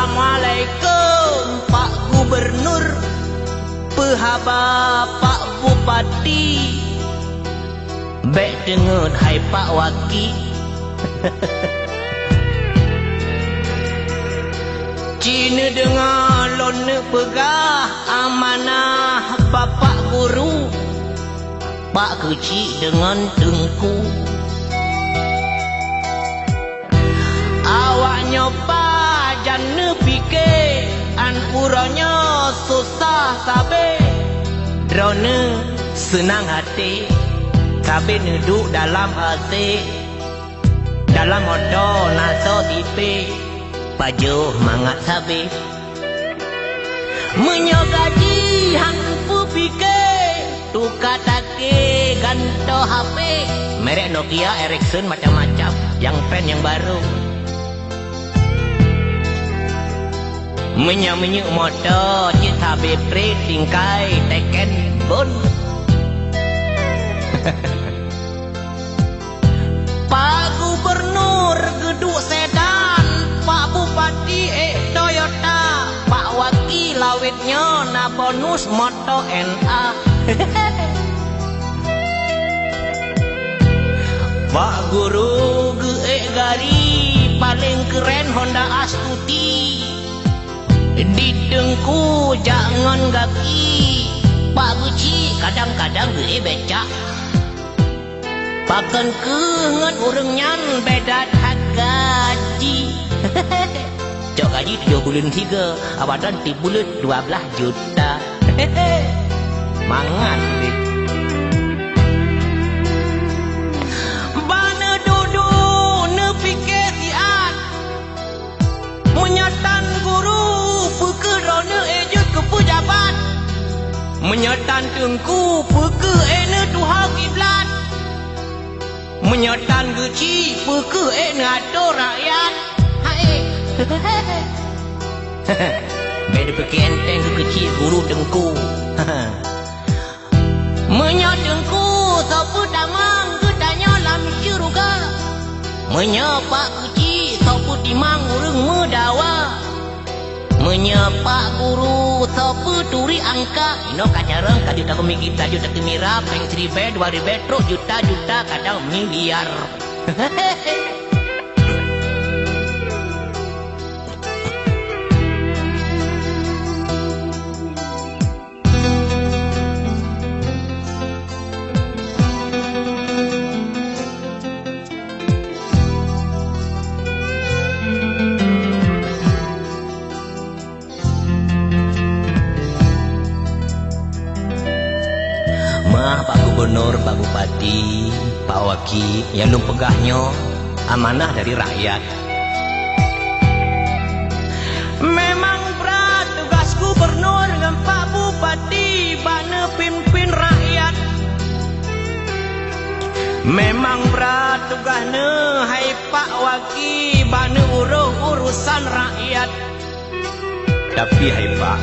Assalamualaikum Pak Gubernur, Pehaba Pak Bupati, baik dengar hai Pak Waki. Cina dengar lona pegah amanah Bapak Guru, Pak kecil dengan tengku. Awak nyoba jana fikir an uranya susah sabe, drone senang hati kabe neduk dalam AC, dalam motor naso tipe baju mangat sabe. Menyogaji hang pu fikir tukar take ganto HP merek Nokia, Ericsson macam-macam, yang pen yang baru. Menyuk motor cik sabe pre tingkai teken bon. Pak Gubernur geduk sedan, Pak Bupati Toyota, Pak Waki lawitnya na bonus motor NA. Pak Guru gari paling keren Honda Astuti, di dengku jangan gaki. Pak Guci kadang-kadang becak, pakan kengat urangnya beda tak gaji. Cok gaji 7 bulan 3, abadan di bulan 12 juta. Mangan deh. Bana duduk ne fikir siat, menyatan guru pekerana ejut ke pejabat, menyatan tengku peke ene tuha kiblat, menyatan geci peke ene ado rakyat. Hai. Beda peke enteng ke kecil guru tengku. Menyat tengku sopu damang gedanya lam syurga, menyepak kecil sopu timang urung medawa, menyepak guru sopu turi angka. Ino kacareng kajuta kemiki tajuta kemira peng 1.000 2.000 truk juta-juta kadang miliar. Pak Gubernur, Pak Bupati, Pak Waki, yang nung pegahnya amanah dari rakyat. Memang berat tugas Gubernur dan Pak Bupati bana pimpin rakyat. Memang berat tugasnya hai Pak Waki bana urusan rakyat. Tapi hai Pak,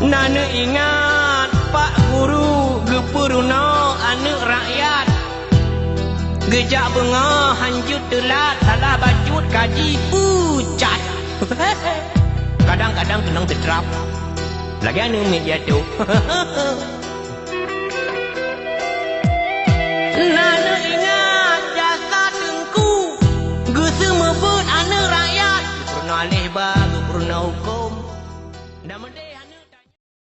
nana ingat Pak Guru gepuruna anak rakyat, gejak benga hanjut telat salah bacut kaji pucat. Kadang-kadang kenang terdrap lagi anu media tu.